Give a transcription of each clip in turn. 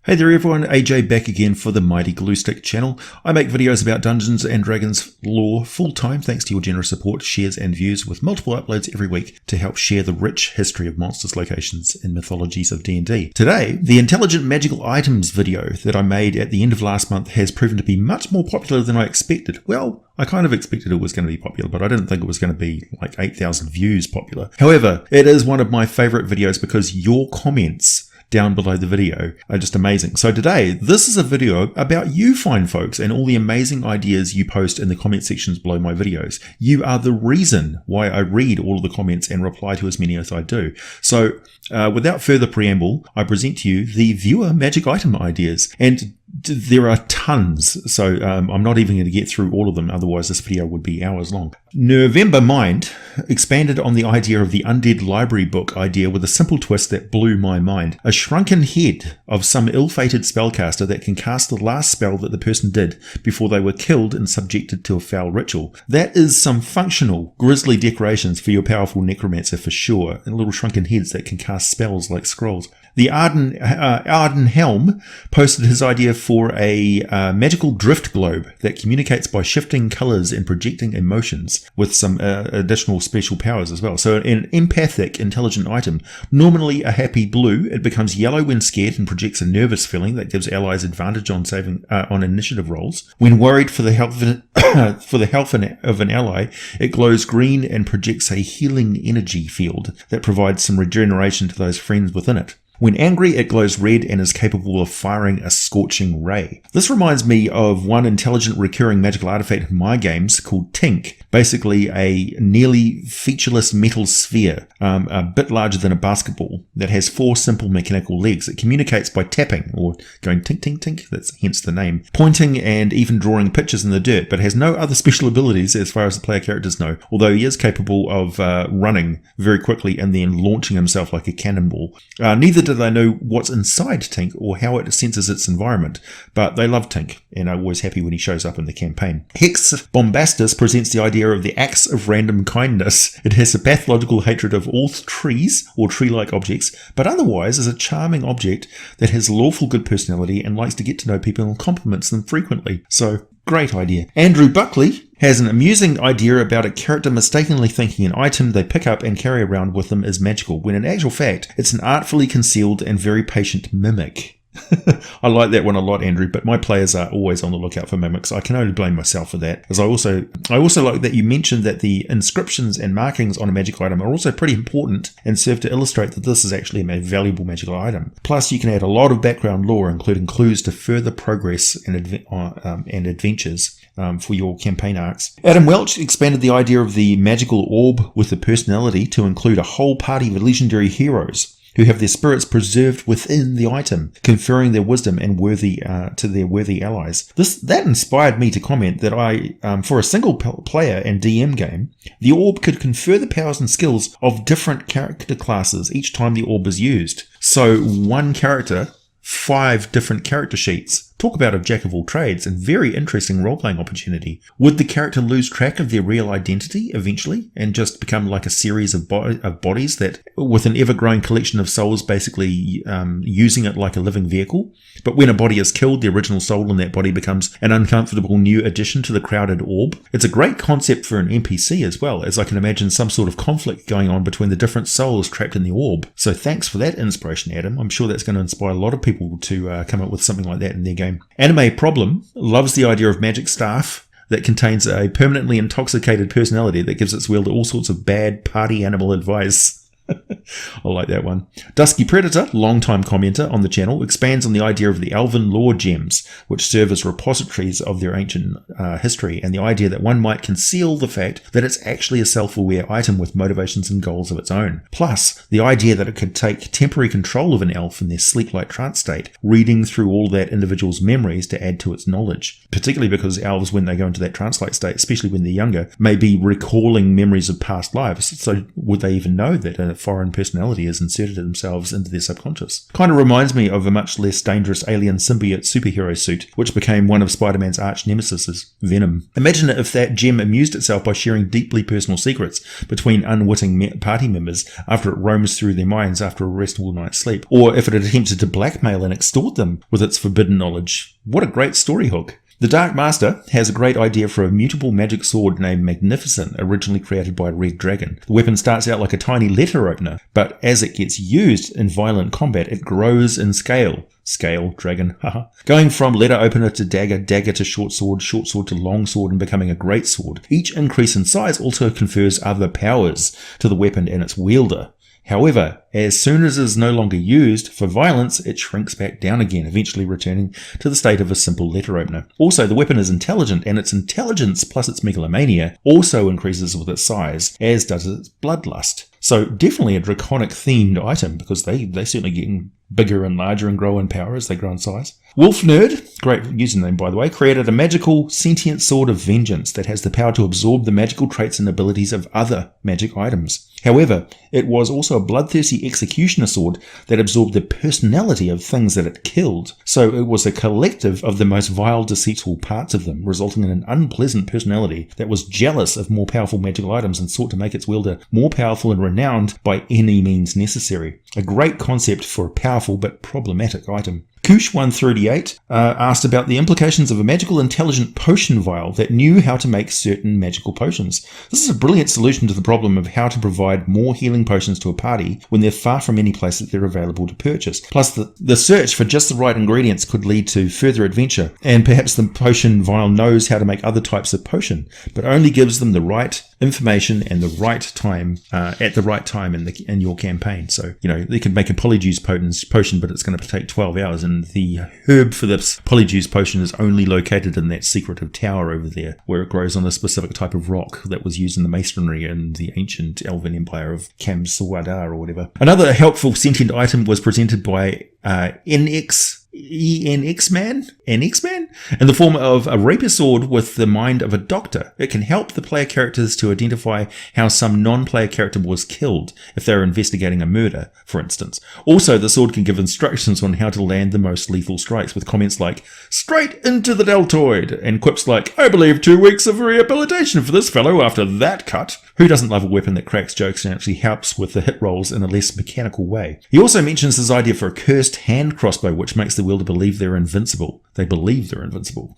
Hey there everyone, AJ back again for the Mighty Gluestick channel. I make videos about Dungeons & Dragons lore full-time thanks to your generous support, shares and views, with multiple uploads every week to help share the rich history of monsters, locations and mythologies of D&D. Today, the intelligent magical items video that I made at the end of last month has proven to be much more popular than I expected. Well, I kind of expected it was going to be popular, but I didn't think it was going to be like 8,000 views popular. However, it is one of my favorite videos because your comments down below the video are just amazing. So today, this is a video about you fine folks and all the amazing ideas you post in the comment sections below my videos. You are the reason why I read all of the comments and reply to as many as I do. So without further preamble, I present to you the viewer magic item ideas. And there are tons, so I'm not even going to get through all of them, otherwise this video would be hours long. November Mind expanded on the idea of the Undead Library book idea with a simple twist that blew my mind. A shrunken head of some ill-fated spellcaster that can cast the last spell that the person did before they were killed and subjected to a foul ritual. That is some functional, grisly decorations for your powerful necromancer for sure, and little shrunken heads that can cast spells like scrolls. The Arden Helm posted his idea for a magical drift globe that communicates by shifting colours and projecting emotions with some additional special powers as well. So an empathic, intelligent item, normally a happy blue, it becomes yellow when scared and projects a nervous feeling that gives allies advantage on on initiative rolls. When worried for the health of an ally, it glows green and projects a healing energy field that provides some regeneration to those friends within it. When angry, it glows red and is capable of firing a scorching ray. This reminds me of one intelligent recurring magical artifact in my games called Tink. Basically a nearly featureless metal sphere, a bit larger than a basketball, that has 4 simple mechanical legs. It communicates by tapping, or going tink tink tink, that's hence the name, pointing and even drawing pictures in the dirt, but has no other special abilities as far as the player characters know, although he is capable of running very quickly and then launching himself like a cannonball. Neither do they know what's inside Tink or how it senses its environment, but they love Tink and are always happy when he shows up in the campaign. Hex Bombastus presents the idea of the axe of random kindness. It has a pathological hatred of all trees or tree-like objects, but otherwise is a charming object that has lawful good personality and likes to get to know people and compliments them frequently. So, great idea. Andrew Buckley has an amusing idea about a character mistakenly thinking an item they pick up and carry around with them is magical, when in actual fact, it's an artfully concealed and very patient mimic. I like that one a lot, Andrew, but my players are always on the lookout for mimics. I can only blame myself for that, as I also like that you mentioned that the inscriptions and markings on a magic item are also pretty important and serve to illustrate that this is actually a valuable magical item. Plus, you can add a lot of background lore, including clues to further progress and adventures for your campaign arcs. Adam Welch expanded the idea of the magical orb with the personality to include a whole party of legendary heroes who have their spirits preserved within the item, conferring their wisdom and to their worthy allies. That inspired me to comment that for a single player and DM game, the orb could confer the powers and skills of different character classes each time the orb is used. So one character, 5 different character sheets. Talk about a jack of all trades and very interesting role-playing opportunity. Would the character lose track of their real identity eventually and just become like a series of bodies that, with an ever-growing collection of souls, basically using it like a living vehicle? But when a body is killed, the original soul in that body becomes an uncomfortable new addition to the crowded orb. It's a great concept for an NPC as well, as I can imagine some sort of conflict going on between the different souls trapped in the orb. So thanks for that inspiration, Adam. I'm sure that's going to inspire a lot of people to come up with something like that in their game. Anime Problem loves the idea of magic staff that contains a permanently intoxicated personality that gives its wielder all sorts of bad party animal advice. I like that one. Dusky Predator, long-time commenter on the channel, expands on the idea of the elven lore gems, which serve as repositories of their ancient history, and the idea that one might conceal the fact that it's actually a self-aware item with motivations and goals of its own. Plus, the idea that it could take temporary control of an elf in their sleep-like trance state, reading through all that individual's memories to add to its knowledge. Particularly because elves, when they go into that trance-like state, especially when they're younger, may be recalling memories of past lives. So would they even know that foreign personality has inserted themselves into their subconscious. Kind of reminds me of a much less dangerous alien symbiote superhero suit, which became one of Spider-Man's arch nemesis, Venom. Imagine if that gem amused itself by sharing deeply personal secrets between unwitting party members after it roams through their minds after a restful night's sleep, or if it attempted to blackmail and extort them with its forbidden knowledge. What a great story hook. The Dark Master has a great idea for a mutable magic sword named Magnificent, originally created by Red Dragon. The weapon starts out like a tiny letter opener, but as it gets used in violent combat, it grows in scale. Scale, dragon, haha. Going from letter opener to dagger, dagger to short sword to long sword, and becoming a great sword. Each increase in size also confers other powers to the weapon and its wielder. However, as soon as it is no longer used for violence, it shrinks back down again, eventually returning to the state of a simple letter opener. Also, the weapon is intelligent, and its intelligence plus its megalomania also increases with its size, as does its bloodlust. So definitely a draconic themed item, because they certainly get bigger and larger and grow in power as they grow in size. Wolf Nerd, great username by the way, created a magical sentient sword of vengeance that has the power to absorb the magical traits and abilities of other magic items. However, it was also a bloodthirsty executioner sword that absorbed the personality of things that it killed. So it was a collective of the most vile, deceitful parts of them, resulting in an unpleasant personality that was jealous of more powerful magical items and sought to make its wielder more powerful and renowned by any means necessary. A great concept for a powerful but problematic item. Koosh138 asked about the implications of a magical intelligent potion vial that knew how to make certain magical potions. This is a brilliant solution to the problem of how to provide more healing potions to a party when they're far from any place that they're available to purchase. Plus, the search for just the right ingredients could lead to further adventure, and perhaps the potion vial knows how to make other types of potion, but only gives them the right information and the right time at the right time in your campaign. So, they could make a polyjuice potion, but it's going to take 12 hours, and the herb for this polyjuice potion is only located in that secretive tower over there, where it grows on a specific type of rock that was used in the masonry in the ancient elven empire of Kamswadar or whatever. Another helpful sentient item was presented by NX-Man in the form of a rapier sword with the mind of a doctor. It can help the player characters to identify how some non-player character was killed if they're investigating a murder, for instance. Also, the sword can give instructions on how to land the most lethal strikes, with comments like, "Straight into the deltoid," and quips like, "I believe 2 weeks of rehabilitation for this fellow after that cut." Who doesn't love a weapon that cracks jokes and actually helps with the hit rolls in a less mechanical way? He also mentions his idea for a cursed hand crossbow, which makes the wielder believe they're invincible. They believe they're invincible.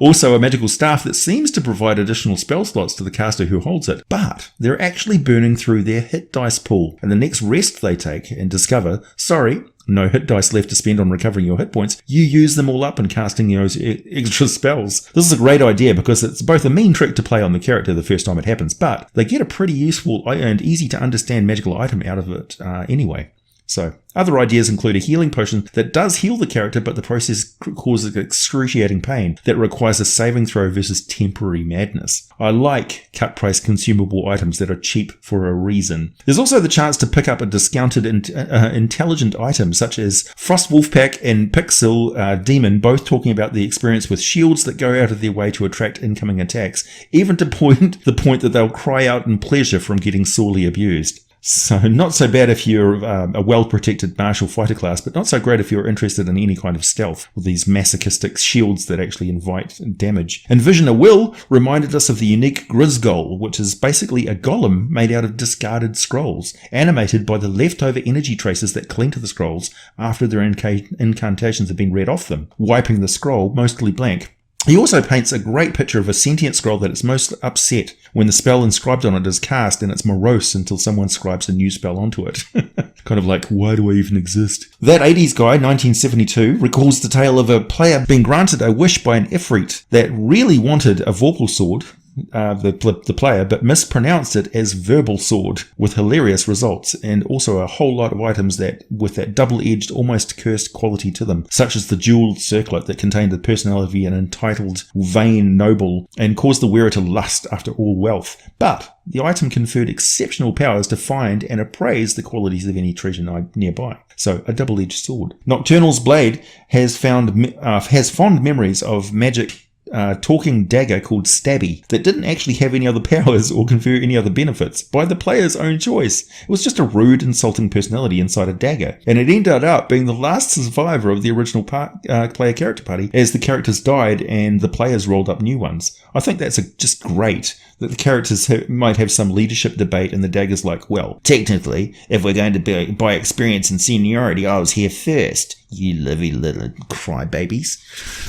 Also, a magical staff that seems to provide additional spell slots to the caster who holds it, but they're actually burning through their hit dice pool, and the next rest they take and discover, sorry, no hit dice left to spend on recovering your hit points, you use them all up in casting those extra spells. This is a great idea because it's both a mean trick to play on the character the first time it happens, but they get a pretty useful and easy to understand magical item out of it anyway. So, other ideas include a healing potion that does heal the character, but the process causes excruciating pain that requires a saving throw versus temporary madness. I like cut-price consumable items that are cheap for a reason. There's also the chance to pick up a discounted intelligent item, such as Frost Wolfpack and Pixel Demon, both talking about the experience with shields that go out of their way to attract incoming attacks, even to the point that they'll cry out in pleasure from getting sorely abused. So not so bad if you're a well-protected martial fighter class, but not so great if you're interested in any kind of stealth with these masochistic shields that actually invite damage. Envision a Will reminded us of the unique Grisgol, which is basically a golem made out of discarded scrolls, animated by the leftover energy traces that cling to the scrolls after their incantations have been read off them, wiping the scroll mostly blank. He also paints a great picture of a sentient scroll that is most upset when the spell inscribed on it is cast, and it's morose until someone scribes a new spell onto it. Kind of like, why do I even exist? That 80s guy, 1972, recalls the tale of a player being granted a wish by an Ifrit that really wanted a Vorpal sword, the player, but mispronounced it as verbal sword, with hilarious results, and also a whole lot of items that with that double-edged, almost cursed quality to them, such as the jeweled circlet that contained the personality of an entitled, vain noble, and caused the wearer to lust after all wealth. But the item conferred exceptional powers to find and appraise the qualities of any treasure nearby. So, a double-edged sword. Nocturnal's Blade has fond memories of magic talking dagger called Stabby that didn't actually have any other powers or confer any other benefits by the player's own choice. It was just a rude, insulting personality inside a dagger, and it ended up being the last survivor of the original player character party as the characters died and the players rolled up new ones. I think that's just great that the characters might have some leadership debate and the dagger's like, well, technically, if we're going to be by experience and seniority, I was here first, you lively little crybabies.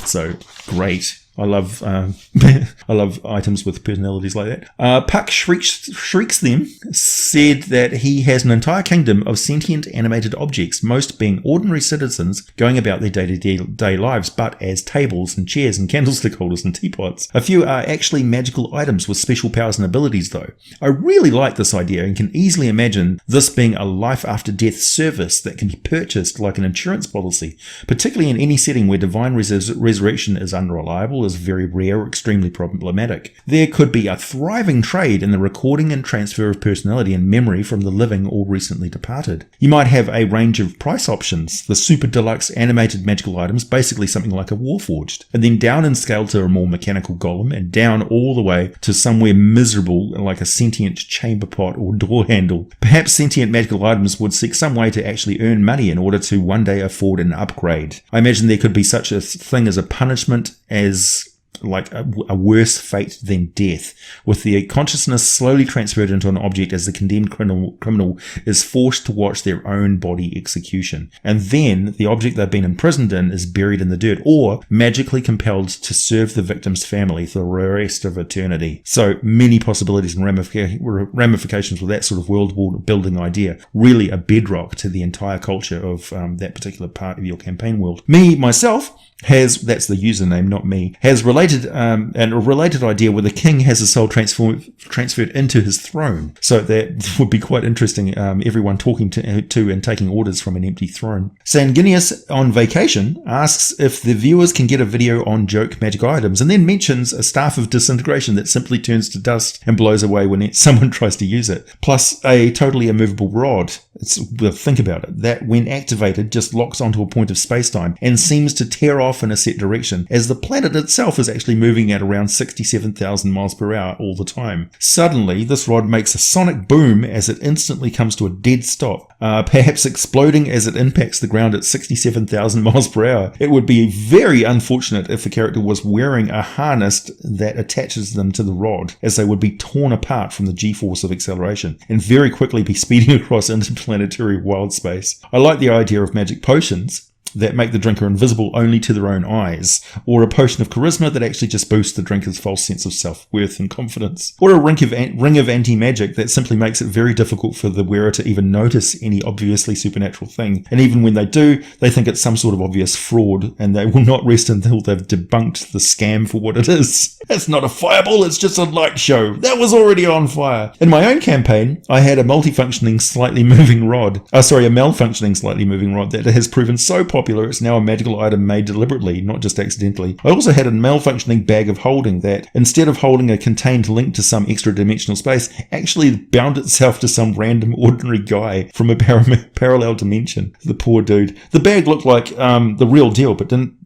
So, great. I love I love items with personalities like that. Puck shrieks them, said that he has an entire kingdom of sentient animated objects, most being ordinary citizens going about their day-to-day lives, but as tables and chairs and candlestick holders and teapots. A few are actually magical items with special powers and abilities though. I really like this idea and can easily imagine this being a life after death service that can be purchased like an insurance policy, particularly in any setting where divine resurrection is unreliable, is very rare or extremely problematic. There could be a thriving trade in the recording and transfer of personality and memory from the living or recently departed. You might have a range of price options, the super deluxe animated magical items, basically something like a Warforged, and then down in scale to a more mechanical golem, and down all the way to somewhere miserable like a sentient chamber pot or door handle. Perhaps sentient magical items would seek some way to actually earn money in order to one day afford an upgrade. I imagine there could be such a thing as a punishment as like a worse fate than death, with the consciousness slowly transferred into an object as the condemned criminal is forced to watch their own body execution. And then the object they've been imprisoned in is buried in the dirt or magically compelled to serve the victim's family for the rest of eternity. So many possibilities and ramifications with that sort of world building idea. Really a bedrock to the entire culture of that particular part of your campaign world. Myself, that's the username, not me, has and a related idea where the king has his soul transferred into his throne. So that would be quite interesting, everyone talking to and taking orders from an empty throne. Sanguinius on vacation asks if the viewers can get a video on joke magic items, and then mentions a staff of disintegration that simply turns to dust and blows away when someone tries to use it, plus a totally immovable rod. Think about it, that when activated just locks onto a point of space-time and seems to tear off in a set direction, as the planet itself is actually moving at around 67,000 miles per hour all the time. Suddenly, this rod makes a sonic boom as it instantly comes to a dead stop, perhaps exploding as it impacts the ground at 67,000 miles per hour. It would be very unfortunate if the character was wearing a harness that attaches them to the rod, as they would be torn apart from the g-force of acceleration and very quickly be speeding across interplanetary wild space. I like the idea of magic potions that make the drinker invisible only to their own eyes, or a potion of charisma that actually just boosts the drinker's false sense of self-worth and confidence, or a ring of anti-magic that simply makes it very difficult for the wearer to even notice any obviously supernatural thing, and even when they do, they think it's some sort of obvious fraud, and they will not rest until they've debunked the scam for what it is. It's not a fireball, it's just a light show. That was already on fire. In my own campaign, I had a malfunctioning slightly moving rod that has proven so popular it's now a magical item made deliberately, not just accidentally. I also had a malfunctioning bag of holding that, instead of holding a contained link to some extra dimensional space, actually bound itself to some random ordinary guy from a parallel dimension. The poor dude. The bag looked like the real deal, but didn't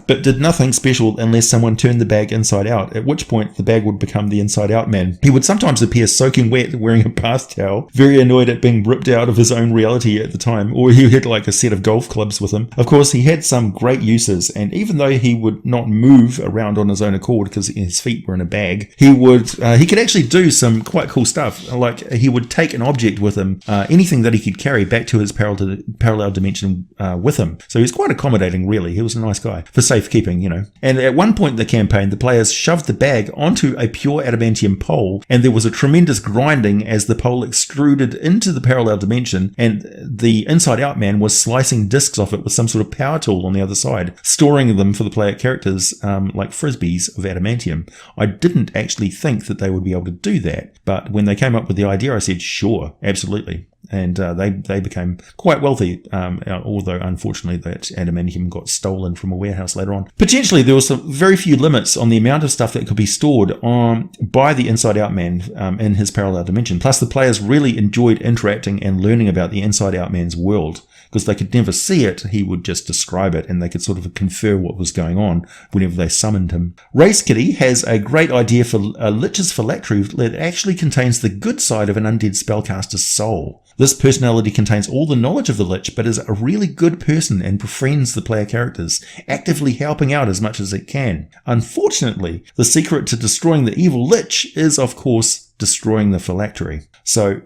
but did nothing special unless someone turned the bag inside out, at which point the bag would become the inside out man. He would sometimes appear soaking wet wearing a bath towel, very annoyed at being ripped out of his own reality at the time, or he had like a set of golf clubs with him. Of course, he had some great uses, and even though he would not move around on his own accord because his feet were in a bag, he could actually do some quite cool stuff. Like he would take an object with him, anything that he could carry back to his parallel dimension with him. So he was quite accommodating, really. He was a nice guy for safekeeping, you know. And at one point in the campaign, the players shoved the bag onto a pure adamantium pole, and there was a tremendous grinding as the pole extruded into the parallel dimension, and the inside out man was slicing discs off it with some sort of power tool on the other side, storing them for the player characters like frisbees of adamantium. I didn't actually think that they would be able to do that, but when they came up with the idea, I said, sure, absolutely. And they became quite wealthy, although unfortunately that adamantium got stolen from a warehouse later on. Potentially there was some very few limits on the amount of stuff that could be stored by the Inside Out Man in his parallel dimension. Plus the players really enjoyed interacting and learning about the Inside Out Man's world. because they could never see it. He would just describe it, and they could sort of confer what was going on whenever they summoned him. Race Kitty has a great idea for a Lich's phylactery that actually contains the good side of an undead spellcaster's soul. This personality contains all the knowledge of the Lich, but is a really good person and befriends the player characters, actively helping out as much as it can. Unfortunately, the secret to destroying the evil Lich is, of course, destroying the phylactery. So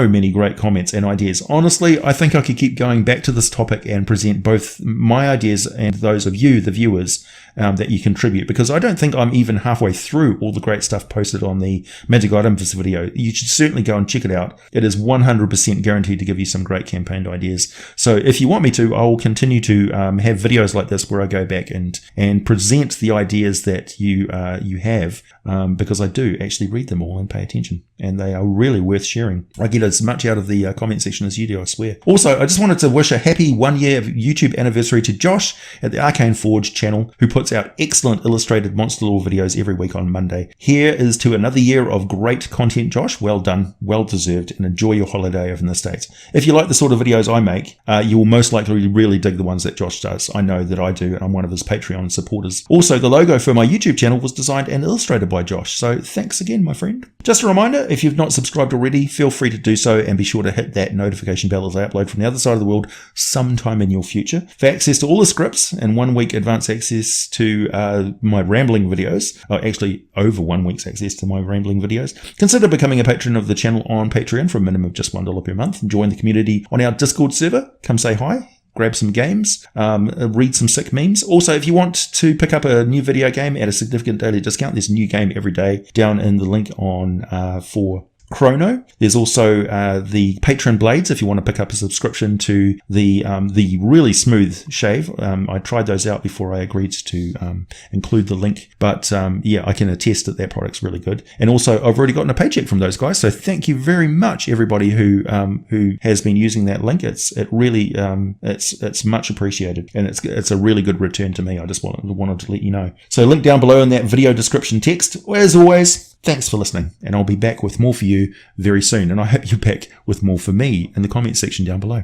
many great comments and ideas. Honestly, I think I could keep going back to this topic and present both my ideas and those of you, the viewers, that you contribute, because I don't think I'm even halfway through all the great stuff posted on the Magic Items video. You should certainly go and check it out. It is 100% guaranteed to give you some great campaign ideas. So if you want me to, I will continue to have videos like this where I go back and present the ideas that you have, because I do actually read them all and pay attention, and they are really worth sharing. I get as much out of the comment section as you do, I swear. Also, I just wanted to wish a happy 1 year YouTube anniversary to Josh at the Arcane Forge channel, who puts out excellent illustrated monster lore videos every week on Monday. Here is to another year of great content, Josh. Well done, well deserved, and enjoy your holiday over in the States. If you like the sort of videos I make, you will most likely really dig the ones that Josh does. I know that I do, and I'm one of his Patreon supporters. Also, the logo for my YouTube channel was designed and illustrated by Josh, so thanks again, my friend. Just a reminder, if you've not subscribed already, feel free to do so, and be sure to hit that notification bell as I upload from the other side of the world sometime in your future. For access to all the scripts and 1 week advance access to my rambling videos, actually over 1 week's access to my rambling videos, consider becoming a patron of the channel on Patreon for a minimum of just $1 per month, and join the community on our Discord server. Come say hi, grab some games, read some sick memes. Also, if you want to pick up a new video game at a significant daily discount, there's a new game every day down in the link on for Chrono. There's also the Patron Blades if you want to pick up a subscription to the really smooth shave. I tried those out before I agreed to include the link, but yeah, I can attest that product's really good. And also, I've already gotten a paycheck from those guys, so thank you very much, everybody who has been using that link. It's much appreciated, and it's a really good return to me. I just wanted to let you know. So link down below in that video description text. As always, thanks for listening, and I'll be back with more for you very soon, and I hope you're back with more for me in the comment section down below.